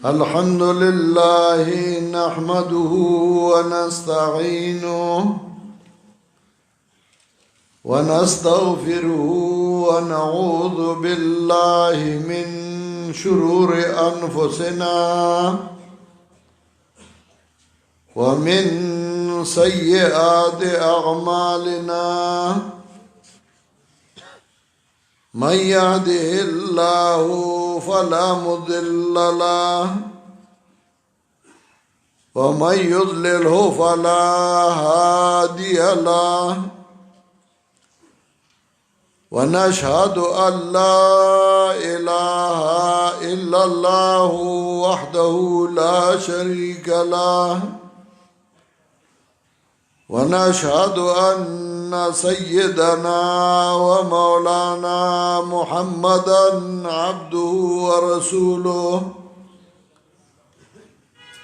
الحمد لله نحمده ونستعينه ونستغفره ونعوذ بالله من شرور أنفسنا ومن سيئات أعمالنا من يهده الله فلا مضل له ومن يضلله فلا هادي له ونشهد أن لا إله إلا الله وحده لا شريك له ونشهد أن سيدنا ومولانا محمدا عبده ورسوله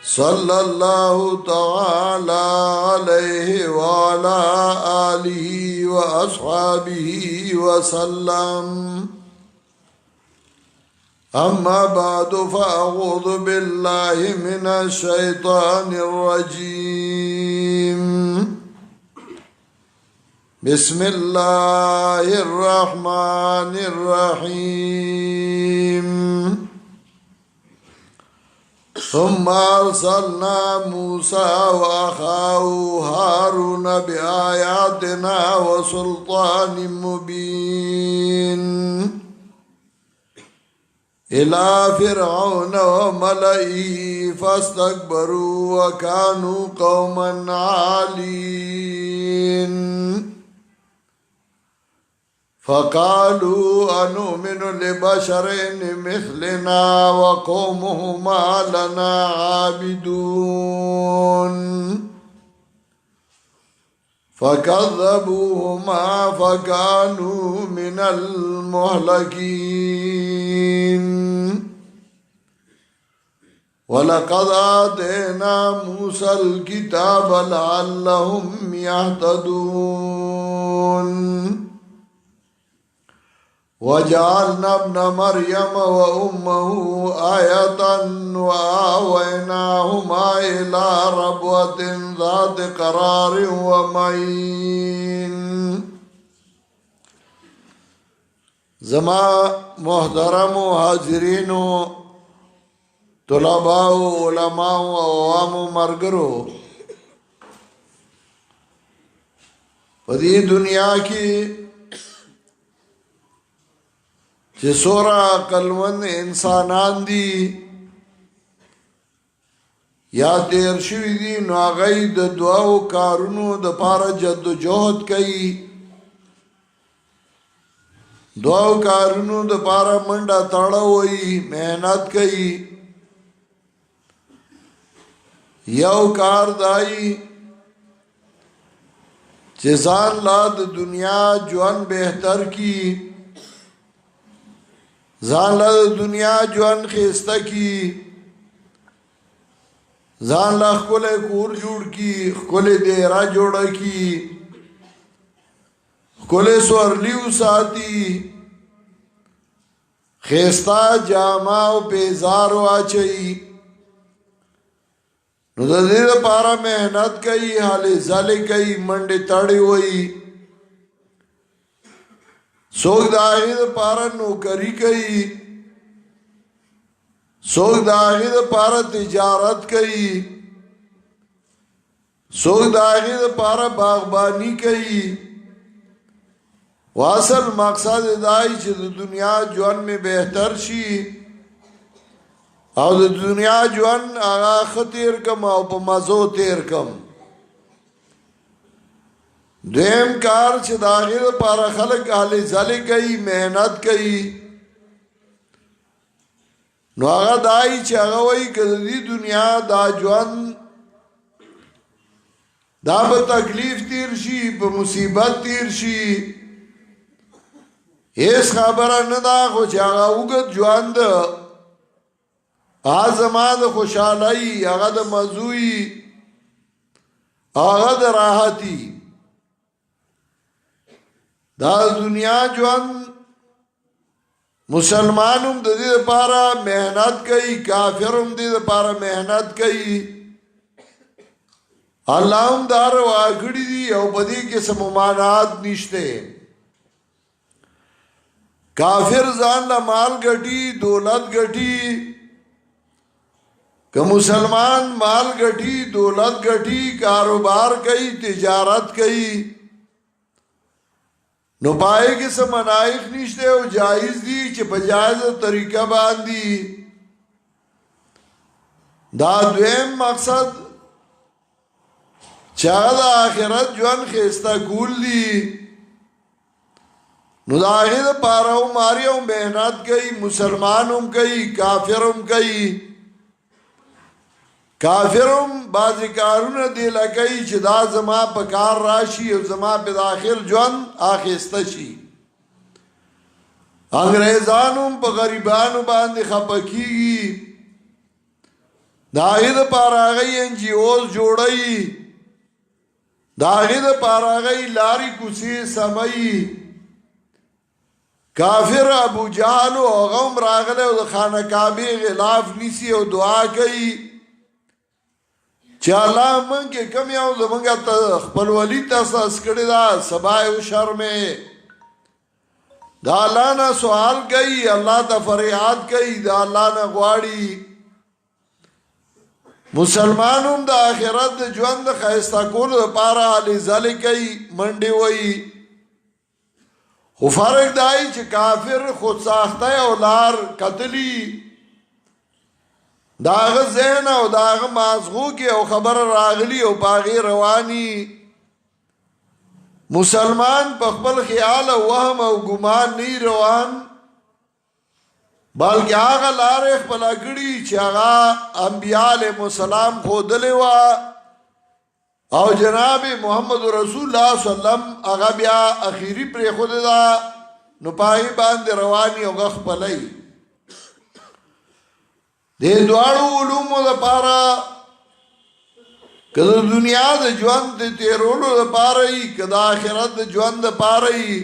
صلى الله تعالى عليه وعلى آله وأصحابه وسلم أما بعد فأعوذ بالله من الشيطان الرجيم بسم الله الرحمن الرحيم ثم أرسلنا موسى وأخاه هارون بآياتنا وسلطان مبين إلى فرعون وملئه فاستكبروا وكانوا قوما عالين فقالوا أنؤمن لبشرين مثلنا وقومهما لنا عابدون فكذبوهما فكانوا من المهلكين ولقد آتينا موسى الكتاب لعلهم يهتدون وجعلنا ابن مريم وأمه آية وآويناهما إلى ربوة ذات قرار ومعين زما محترم حاضرین طلباء علماء عوام مرګرو په دې دنیا کې چې سورا عقلمند انسانان دي یا تیر شوي دي نو هغه د دعاو کارونو د پاره جدوجہد کوي دعاو کارونو د پاره منډه تاړه وي مهنت کوي یو کار دای چې ځان لا د دنیا ژوند بهتر کی ځان له دنیا ژوند خسته کی ځان له خپل کور جوړ کی خپل ډیرا جوړ کی خپل سورلیو ساتي خستا جامه او بیزار واچي نو د دې لپاره مهنت کوي حالې ځلې کوي منډه تاړي وي سوک داغی دا پارا نوکری کئی سوک داغی دا پارا تجارت کئی سوک داغی دا پارا باغبانی کئی واصل مقصد دائی چه دا دنیا جوان میں بہتر شی او دا دنیا جوان آغا خطیر کم او پا مزو تیر کم دویم کار چې داغه لپاره خلک هلې ځلې کوي مهنت کوي نو هغه دای چې هغه وایي که د دې دنیا دا ژوند دا به تکلیف تیر شي په مصیبت تیر شي هیڅ خبره نه ده خو چې هغه اوږد ژوند زما د خوشحالۍ هغه د مزوی هغه د راحتي دا دنیا ژوند مسلمانم د دې لپاره مهنت کوي، کافرم د دې لپاره مهنت کوي. الله هم دا روا کړي دي او په دې کې څه ممانعات نشته. کافر ځان له مال ګټي، دولت ګټي، که مسلمان مال ګټي، دولت ګټي، کاروبار کوي، تجارت کوي، نو پائے کې څه منایخ نشته او جایز دي چې په جایزه طریقه باندې. دا دویم مقصد چې هغه د آخرت ژوند ښایسته کول دي، نو د هغې دپاره هم هر یو محنت کوي، مسلمان هم کوي، کافر هم کوي. کافر هم بعضې کارونه دې له کوي چې دا زما په کار راشي او زما په د آخر ژوند اخیسته شي. انګریزان هم په غریبانو باندې خفه کېږي، د هغې دپاره هغوی NGOs جوړوي، د هغې دپاره هغوی لارې کوڅې سموي. کافر ابو جهل او هغه هم راغلی او د خانه کعبې غلاف نیسي او دعا کوي چې الله موږ کې کم یو زموږ ته خپل ولي تاساس کړی دا سبا یې وشرمې. د الله نه سوال کوي، الله ته فریاد کوي، د الله نه غواړي. مسلمان هم د آخرت د ژوند د ښایسته کولو دپاره هلې ځلې کوي، منډې وهي. خو فرق دای چې کافر خود ساخته او لار کتلی، داغه ذهن او داغه مازغو کې او خبر راغلی او پاغي رواني. مسلمان په خپل خیال او وهم او ګمان نه روان، بلکې هغه لارې خپل کړي چې هغه انبیاء علیهم السلام ښودلې وه او جناب محمد رسول الله صلی الله علیه وسلم هغه بیا اخیری پرېښودې ده، نو په هغې باندې رواني او هغه خپلوي. د دواړو علومو دپاره که د دنیا د ژوند د تېرولو دپاره وي، که د آخرت د ژوند دپاره وي،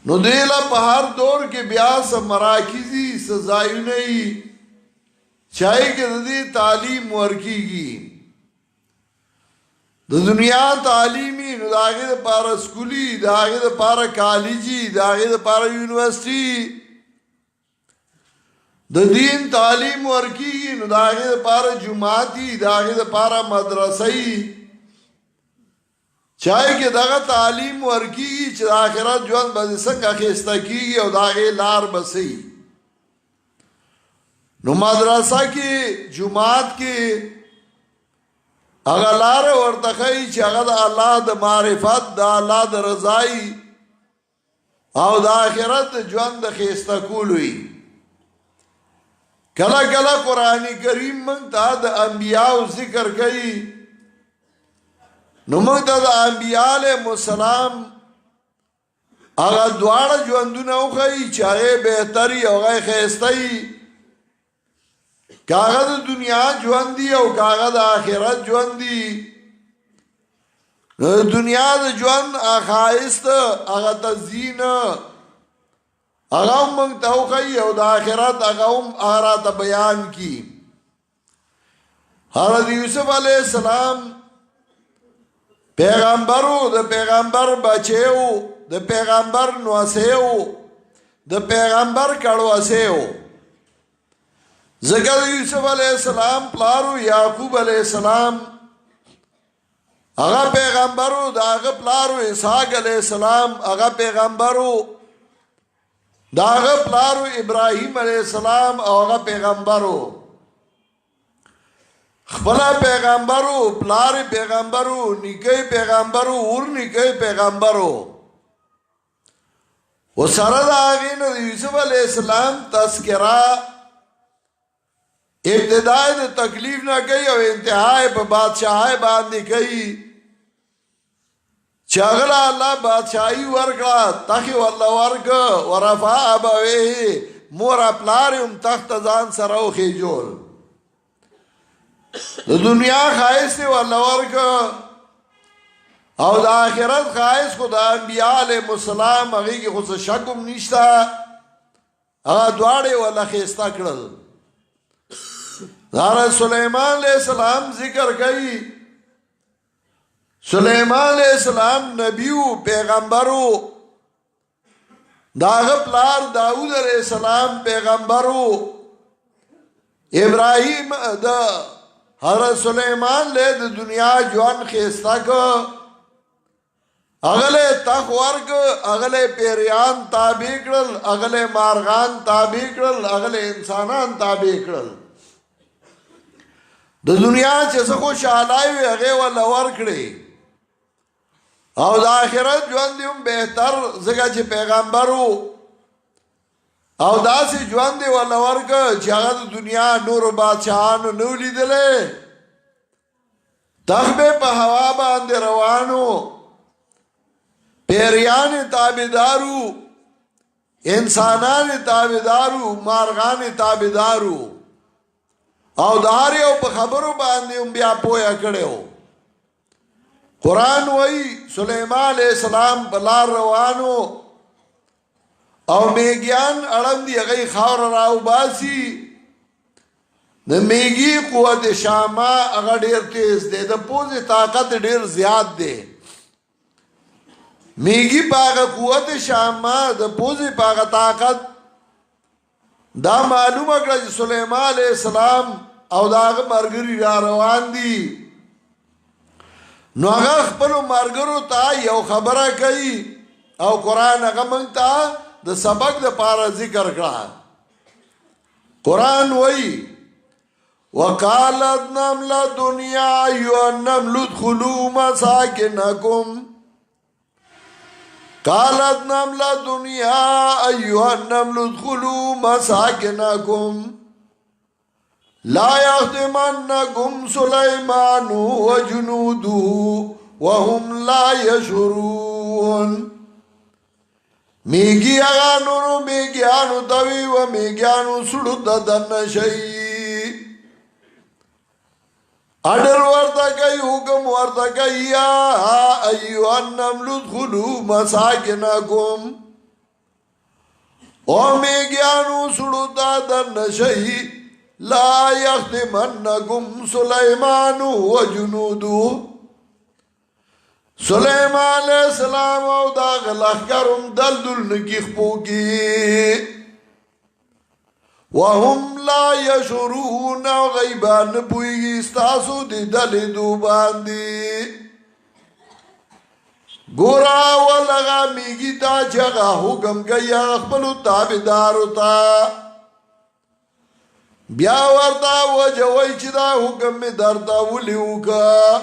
نو دې له په هر دور کې بیا څه مراکز وي، څه ځایونه وي چې هغې کې د دې تعلیم ورکېږي. د دنیا تعلیمي نو د هغې دپاره سکولي، د هغې دپاره کالجي، د هغې دپاره یونیورسټي. د دین تعلیم ورکیږي نو د هغې دپاره جوماتي، د هغې دپاره مدرسه‌ای، چې هغې کې دغه تعلیم ورکیږي چې د آخرت ژوند به دې څنګه اخیسته کېږي او د هغې لار به څه وي. نو مدرسه کې، جومات کې هغه لاره ورته ښایي چې هغه د الله د معرفت، د الله د رضایي او د آخرت د ژوند د ښایسته کولو وي. کله کله قرآن کریم موږ ته د انبیاءو ذکر کوي، نو موږ ته د انبیاء علیهم السلام هغه دواړه ژوندونه وښایي چې هغې بهتري او هغه ښایسته وي. که هغه د دنیا ژوند دي او که هغه د آخرت ژوند دي، نو د دنیا د ژوند ښایست، هغه تزیین هغه هم موږ ته وښایي او د آخرت هغه هم هغه راته بیان کي. حضرت یوسف علیه السلام پیغمبرو، د پیغمبر بچیو، د پیغمبر نوسیو، د پیغمبر کړوسیو. ځکه د یوسف علیه السلام پلارو یعقوب علیه السلام هغه پیغمبرو، د هغه پلارو اسحاق علیه السلام هغه پیغمبرو، د هغه پلارو ابراهیم علیه السلام او هغه پیغمبرو. خپله پیغمبرو، پلار پیغمبرو، نیکه پیغمبرو، ور نیکه پیغمبرو. و سره د هغې نه د یوسف علیه السلام تذکره ابتدای د تکلیف نه کوي او انتهای په بادشاهۍ باندې کوي چې هغه له الله بادشاهي ورکړه، تخې والله ورکړه، ورفع ابویه، مور پلار یې هم تخت ته ځان سره وخېجول. د دنیا ښایست یې والله ورکړه او د آخرت خواهش خو د انبیاء علیهم السلام هغې کې خو څه شک هم نشته هغه دواړې وله ښایسته کړل داره سلیمان علیہ السلام ذکر کئی سلیمان علیہ السلام نبیو پیغمبرو داغ پلار داود علیہ السلام پیغمبرو ابراہیم دا حضرت سلیمان لے دا دنیا جوان خیستا کو اغلے تخ ورگ اغلے پیریان تابع کرل اغلے مارغان تابع کرل اغلے انسانان تابع کرل د دنیا چې څه خوشحالای وي هغې وله ورکړې او د آخرت ژوند یې هم بهتر ځکه چې پیغمبر و او داسې ژوند یې وله ورکړه چې هغه د دنیا نورو بادشاهانو نه و لیدلی تخ به په هوا باندې روانو پیریان یې تابعدارو انسانان یې تابعدارو مارغان یې تابعدارو او د هر یو په خبرو باندې هم بیا پوهه کړی قرآن وایي سلیمان علیہ السلام په لار روانو او میږیان اړم دي هغې خاوره راوباسي د میږي قوت شامه هغه ډېر تیز دی د پوزې طاقت ډېر زیات دی میږي په هغه قوت شامه د پوزې په هغه طاقت دا معلومه کړه چې سلیمان علیہ السلام او دا هغه ملګري را روان دي نو هغه خپلو ملګرو ته یو خبره کوي او قرآن هغه موږ ته د سبق دپاره ذکر کړه قرآن وایي وقالت نملة يا أيها النمل ادخلوا مساكنكم قالت نملة يا أيها النمل ادخلوا مساكنكم لا يخدمنكم سليمان وجنوده وهم لا يشعرون میگی اغا نورو میگیانو توی و میگیانو سڑو ددن شئی اڈر ورطا کئی حکم ورطا کئی یا ایوہ النمل ادخلو مساکنکم او میگیانو سڑو ددن شئی لا یختمنکم سلیمان و جنودو سلیمان علیہ السلام او دا غلخکرم دلدل نکیخ پوکی وهم لا یشعرون او غیبان پویگی استاسو دی دلی دو باندی گورا ولغا میگی تا چگا حکم کئی اخبلو تابدارو تا بیا ورطا وجوی چی دا حکم می درتا ولیو کا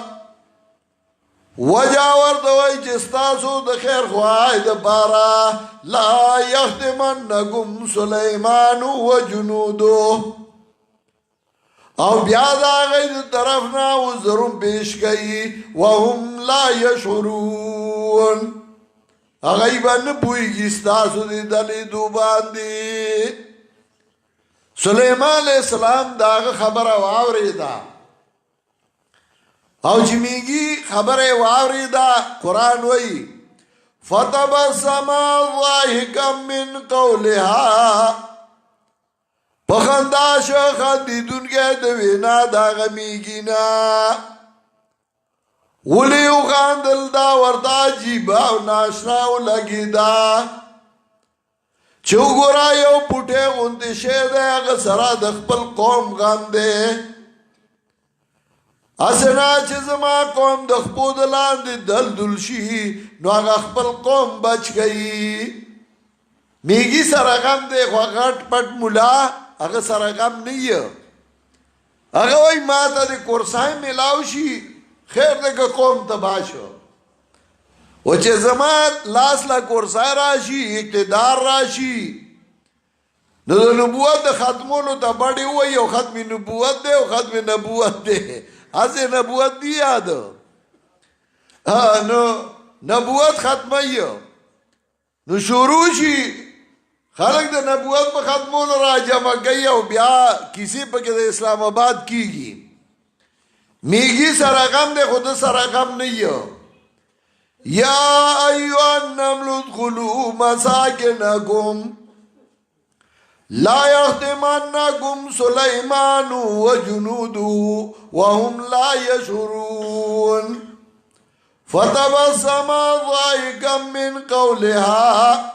وجا ورطوی چستاسو د خیر خواهی د پارا لا یختمنکم سلیمان و جنودو او بیا دا غید طرفنا وزرم پیش گئی وهم لا یشعرون اغیبا نپویگی ستاسو دی دلی دو باندی سلیمان علیہ السلام داغ خبر واوری دا او جمیگی خبر واوری دا قرآن وی فتبسم ضاحکا من قولها پخنداش خندیدون کے دوینا دا غمیگینا ولیو خاندل دا وردا جیبا و ناشناو لگی دا چو گورا یو پوٹے غنتی شیده اغا سرا دخپل قوم غانده اسنا چې زما قوم د خپود لاندې دلدل شي نو هغه خپل قوم بچ گئی میږي سره غم دی خو غټ پټ مولا هغه سره غم نه یې هغه وای ما ته د کورسای میلاو شي خیر دې قوم تباه شو او چې زما لاس لا کورسای راشي اقتدار راشي نو د نبوت د ختمولو ته بډې وای او ختم نبوت دی او ختم نبوت دی ازه نبوت دی یاد نو نبوت ختمه نو شروع شي خلق د نبوت په ختمولو را جمع کوي او بیا کسی پکې د اسلام آباد کیږي میږي سره غم دی خود سره غم نه یو یا ایها النمل ادخلوا مساکنکم لا يختمنكم سليمان وجنوده وهم لا يشعرون فتبسم ضاحكا من قولها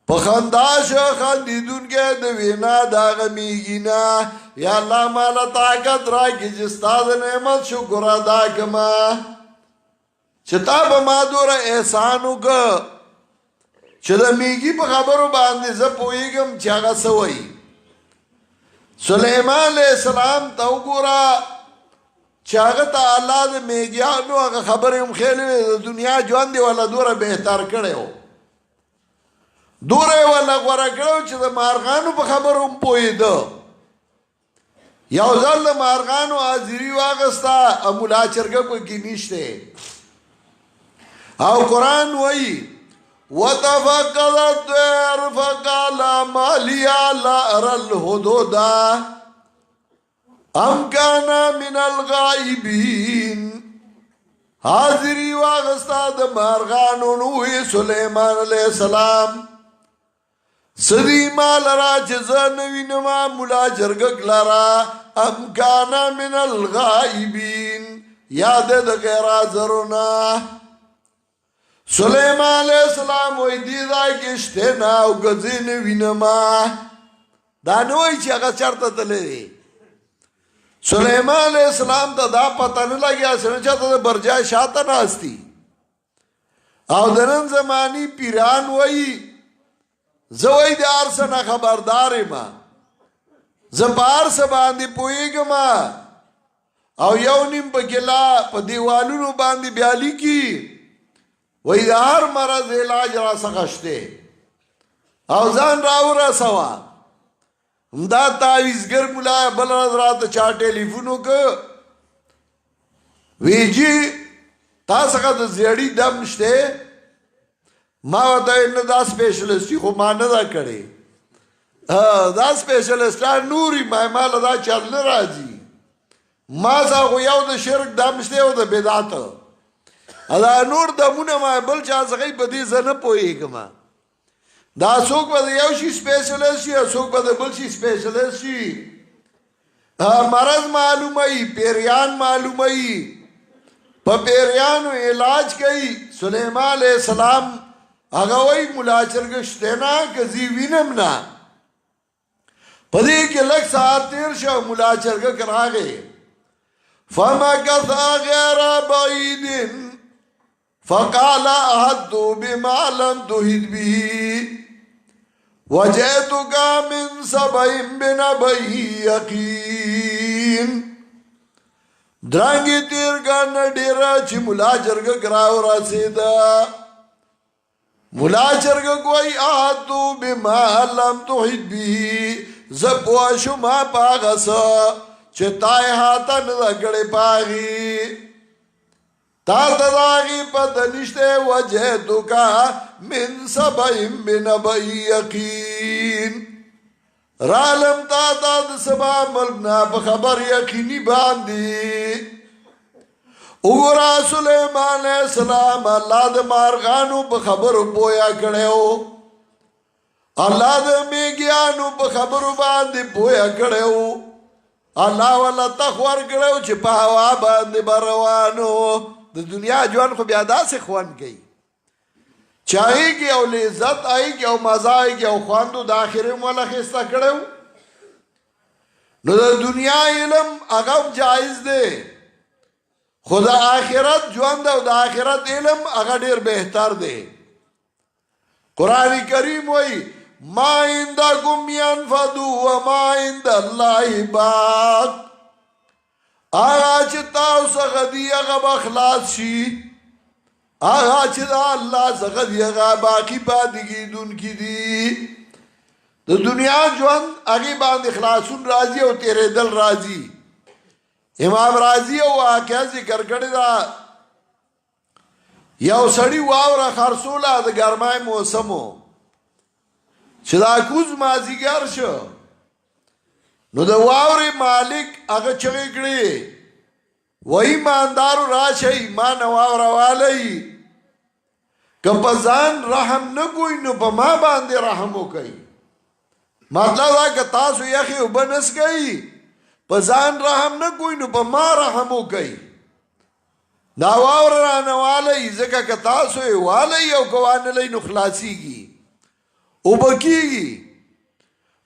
پخنداش خندیدون کے دوینا داغمیگینا یا اللہ مالا طاقت را کی جستاد نعمت شکر ادا کما چتا بما دور احسانو کا چې د میږي په خبرو باندې زه پوهېږم چې هغه څه وایي سلیمان علیه السلام ته وګوره چې هغه ته الله د میږیانو هغه خبرې هم ښېلې وې د دنیا ژوند یې والا دوره بهتر کړی و دوره یې والا غوره کړی و چې د مارغانو په خبرو هم پوهېده یو ځل د مارغانو حاضري واخسته او ملا چرګه پکې نشته او قرآن وایي وتفقد الطير فقال ما لي لا أرى الهدهد أم كان من الغائبين حاضری واغستا د مارغانو نوحی سلیمان علیہ السلام صدی مال را چزا نوینما ملا جرگک لرا ام کان من الغائبین یاد د غیر حاضرنا سلیمان علیہ السلام وی دیدا کشتے ناو گزین وینما دانوی چی اگا چرتا تلی سلیمان علیہ السلام تا دا پتا نلگیا سنچا تا دا برجای شاعتا ناستی او دنن زمانی پیران وی زوی دی آرسنا خبرداری ما زبار سباندی پوئیگا ما او یو نیم پا گلا پا دیوالونو باندی بیالی کی وی دا هر مرض علاج را سخشتے او زان راو رسوا دا تاویزگر ملایا بل رض رات چا ٹیلیفونو که وی جی تا سکا دا زیڑی دم شتے ما وطا انہ دا سپیشلسٹی خو ما ندا کڑے دا سپیشلسٹان نوری مالا دا چل نراجی ما سا خو یو دا شرک دم شتے و دا بداتا ادا نور دمونه ما بل چا څنګه په دې زنه پويګما دا څوک به یو شي سپیشلیست شي څوک به بل شي سپیشلیست شي مرض معلومه ای پیریان معلومه ای په پیریانو علاج کوي سلیمان علیہ السلام هغه وای مولا چرګشته نه کزي وینم نه پدې کې لږ ساعت تیر شو مولا چرګ کراغه فمكث غير بعيد فقال أحد بما لم تحط به وجئتك من سبع بنبأ يقين درانګي تیر ګان ډیر چې مولا چرګ کراو رسیدا مولا چرګ کوئی أحد بما لم تحط به زپوا شما پاغس چې تای هاتن لګړې پاغي تا تداغی پتنشتے وجہتو کا من سبعیم بنبع یقین رالم تا داد سبا ملکنا بخبر یقینی باندی اگرا سلیمان علیہ السلام اللہ دا مارغانو بخبر پویا کڑے ہو اللہ دا میگیانو بخبر باندی پویا کڑے ہو اللہ والا تخور کڑے ہو چپا ہوا باندی بروانو د دنیا جوان خو بیا داسې خوان کوي چې آئیږي او لذت آئیږي او مزه آئیږي او خواندو د آخرې مولا خسته کړی نو د دنیا علم هغه جایز دی خو د آخرت ژوند او د آخرت علم هغه ډېر بهتر دی قرآن کریم وایي ما عندکم ینفد وما عند الله باق آغا چه تاو سغدی اغا بخلاص شی آغا چه دا اللہ سغدی اغا باقی پادگی دون کی دی دا دنیا جوان اگی باند اخلاصون رازی او تیرے دل رازی امام رازی او واقعہ ذکر کردی دا یو سڑی واورا خرسولا دا گرمای موسمو چه دا کوز مازیگر شو نو د واوري مالک هغه چغې کړې وای ماندارو راشي ما نه واوره والی که په ځان رحم نه کوئ نو په ما باندې رحم وکئ. مطلب دا که تاسو یخې اوبه نه څښئ په ځان رحم نه کوئ نو په ما رحم وکئ. دا واوره رانه والئ ځکه که تاسو یې والئ او که وانلئ نو خلاصېږي اوبه کېږي.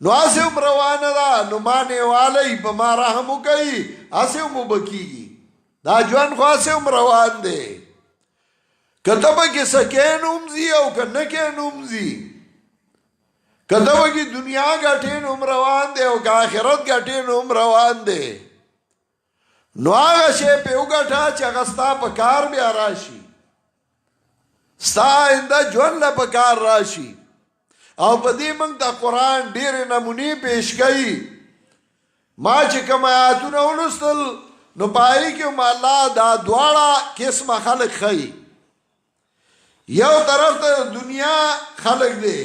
نو هسې هم روانه ده نو مانې والئ په ما رحم وکئ هسې هم اوبه کېږي. دا ژوند خو هسې هم روان دی. که ته پکې سکې نوم ځي او که نه کې نوم ځي. که ته پکې دنیا ګټې نوم روان دی او که آخرت ګټې نوم روان دی. نو هغه شی پې وګټه چې هغه ستا په کار بیا راشي ستا آینده ژوند له په کار راشي. او په دې موږ ته قرآن ډېرې نمونې پیش کوي. ما چې کوم آیاتونه ولوستل نو په هغې کې هم الله دا دواړه قسمه خلک ښیي. یو طرف ته د دنیا خلک دی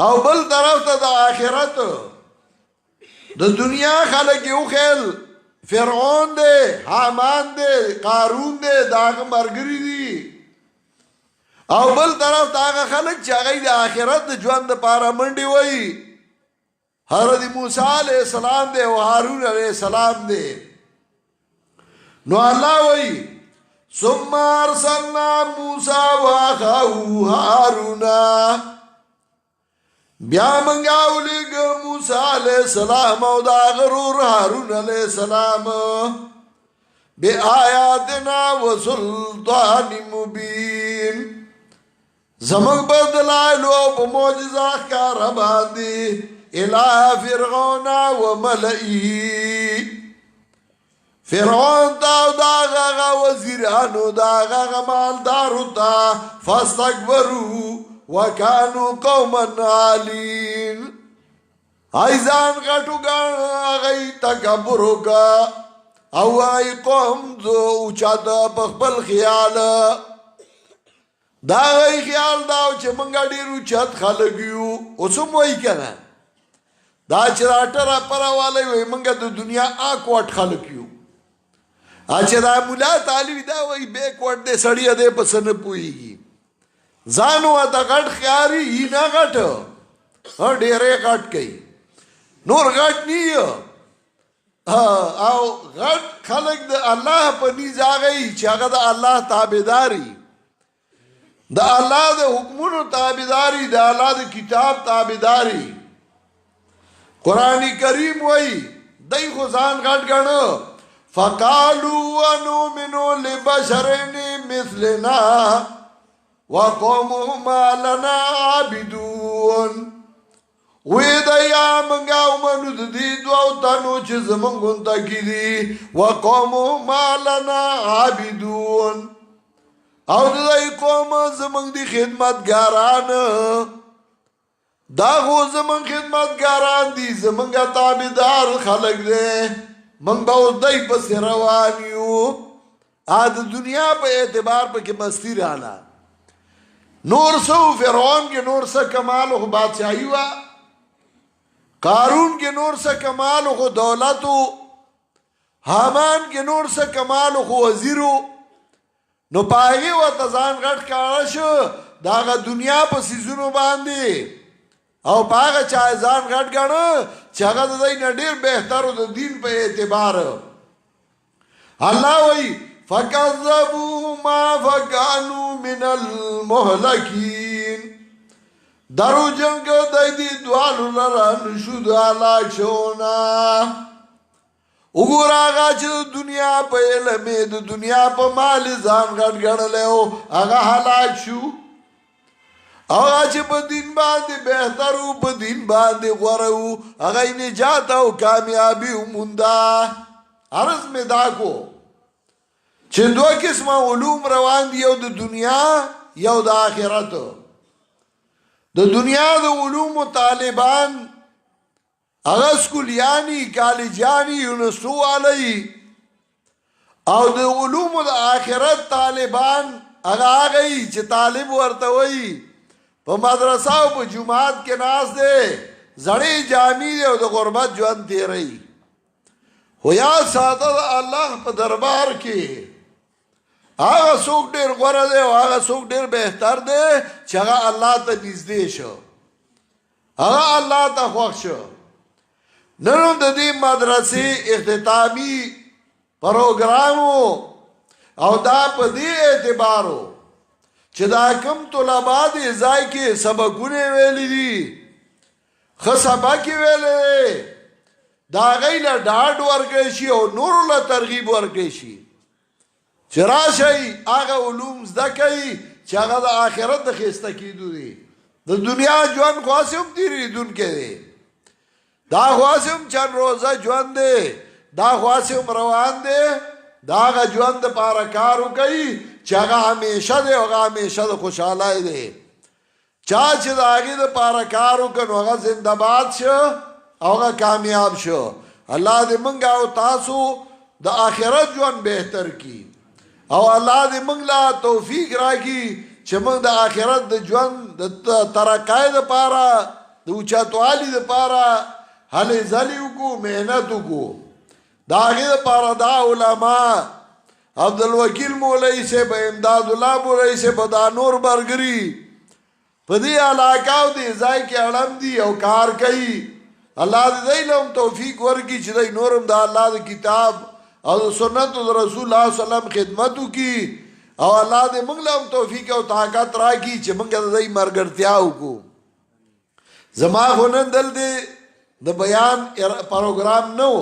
او بل طرف ته د آخرت. د دنیا خلک یې وښیل فرعون دی، حامان دی، قارون دی، د هغه ملګري دي. او بل طرف ته هغه خلک چې هغوی د آخرت د ژوند دپاره منډې وهي. حضرت موسی علیه السلام دی او هارون علیه السلام دی. نو الله وایي ثم ارسلنا موسی واخاه هارون. بیا منگا اولیگ موسیٰ علیہ السلام او دا غرور هارون علیہ السلام بی آیاتنا و سلطان مبین. زمک بدلائلو پا موجزہ کا ربادی الہ فرعون و ملئی. فرعون تا دا غاغا وزیرانو دا غاغا مالدارو تا فاستکبرو وکانو قومن عالین. ایزان غټو غی تکبرو کا او ای قوم زو اوچات پخبل خیال. دا غی خیال داو چه منگا دیر اوچات خلقیو اسم وی کنا دا چراتا را پراوالی وی منگا دا دنیا آکوات خلقیو. اچھا دا مولا تعالی دا وی بیکوات دے سڑی دے پسن پوئیگی. ځانو ته غټ خیاري یې نه غټ ډېرې غټ کوي نور غټ نه او غټ خلک د الله په نیز هغه چې هغه د الله تابعداري د الله د حکمونو تابعداري د الله د کتاب تابعداري. قرآن کریم وایي دای خو ځان غټ ګڼه فقالوا ونؤمن لبشرین مثلنا وقومهما لنا عابدون. وی دا یا منگا امنو دا دی دو تنو چه زمان گنتا کی دی وقومهما لنا عابدون. او دا دی قوم زمان دی خدمتگاران دا خو زمان خدمتگاران دی زمان گا تابدار خلق دی من باو دی پس روانیو. آد دنیا پا اعتبار پا که مستی رانا نور سو فرعون کے نور سا کمال ہو بادشاہی ہوا. قارون کے نور سا کمال ہو دولت ہو. حامان کے نور سا کمال ہو وزیر ہو. نو پاگی و تزان غٹ کارش داغا دنیا پا سیزونو باندی او پاگا چاہے زان غٹ گانا چاگا دا دای نڈیر بہتر ہو دا دین پا اعتبار. اللہ وی فَكَذَّبُوهُمَا فَكَانُوا مِنَ الْمُهْلَكِينَ. درو جنگ دایدی دوالو لران شد علاق شونا. اگر آغا چه دنیا پا علمی دا دنیا پا مالی زان گھٹ گھڑ لے ہو آغا حلاق شو. آغا چه پا دین باندے بہتر ہو پا دین باندے غور ہو آغا نجات ہو کامیابی ہو مندہ. عرض میں داکو چې دوه قسمه علوم روان دي یو د دنیا یو د آخرت. د دنیا د علوم طالبان هغه سکولیانی کالجانی یونسو والی او د علوم د آخرت طالبان هغه چې طالب ورته وي په مدرسه او په جماعت کې ناس دی زړې جامې دی او د غربت ژوند تیری. خو یا ساده د الله په دربار کې هغه څوک ډېر غوره دی او هغه څوک ډېر بهتر دی چې هغه الله ته نږدې شو، هغه الله ته خوښ شو. نن هم د دې مدرسې اختتامي پروګرام او دا په دې اعتبارو چې دا کم طلبا دي ځای کې سبقونه ویلي دي، ښه سبق یې ویلی دی، د هغوی له ډاډ ورکړی شي او نورو له ترغیب ورکړی شي چې راشئ هغه علوم زده کوي چې هغه د آخرت د ښایسته کېدو دي. د دنیا ژوند خو هسې هم تېرېدونکی دی، دا خو هسې هم چند روزه ژوند دی، دا خو هسې هم روان دی. د هغه ژوند دپاره کار وکوي چې هغه همیشه دی او هغه همیشه د خوشحالۍ دی. چا چې د هغې دپاره کار وکړ نو هغه زنده باد شو او هغه کامیاب شو. الله دې موږ او تاسو د آخرت ژوند بهتر کړي او الله دې موږ له توفیق راکړي چې موږ د آخرت د ژوند د ترقۍ دپاره د اوچتوالي دپاره هلې ځلې وکړو، محنت وکړو. د هغې دپاره دا علما عبدالوکیل مولوي صاحب، امداد الله مولوي صاحب، دا نور برګري په دې علاقه او دې ځای کې اړم دي او کار کوي. الله دې دوی له هم توفیق ورکړي چې دوی نور هم د الله د کتاب او د سنت د رسول الله صلی الله علیه وسلم خدمت وکړي او الله دې موږ له هم توفیق او طاقت راکړي چې موږ د دوی ملګرتیا وکړو. زما خو نن دلته د بیان پروګرام نه و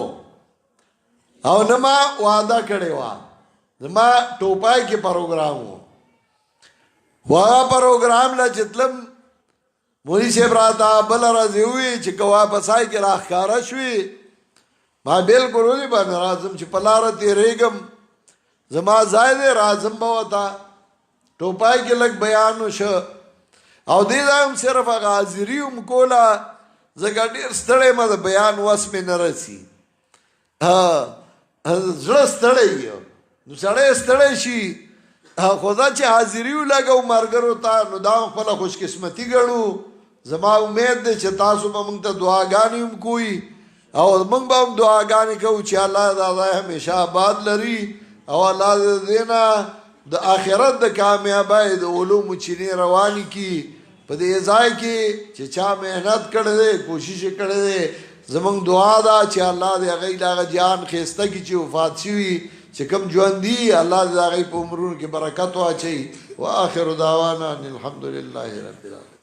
او نه ما وعده کړې وه، زما ټوپای کې پروګرام و. خو هغه پروګرام له چې تلم مولوي صاحب راته بله ورځ وویل چې که واپسای کې راښکاره شوې ما بلکل ولې به نه راځم چې په لاره تېرېږم، زما ځای دی راځم به ورته. ټوپای کې لږ بیان وشه او دې ځای هم صرف هغه حاضري هم کوله، ځکه ډېر ستړی یم د بیان وس مې نه رسي، زړه ستړی یم نو سړی ستړی شي. خو دا چې حاضري ولګو ملګرو ته نو دا هم خپله خوشقسمتي ګڼو. زما امید دی چې تاسو به موږ ته دعاګانې هم کوئ او موږ به هم دعاګانې کوو چې الله دا ځای همیشه آباد لري او الله د دې نه د آخرت د کامیابۍ د علومو چینې روانې کړي. په دې ځای کې چې چا محنت کړی دی، کوشش یې کړی دی، زمونږ دعا ده چې الله دې هغوی د هغه جان ښایسته کړي چې وفات شوي، چې کوم ژوند دي الله دې د هغوی په عمرونو کې برکت واچوي. وآخر دعوانا ان الحمد لله رب العالمین.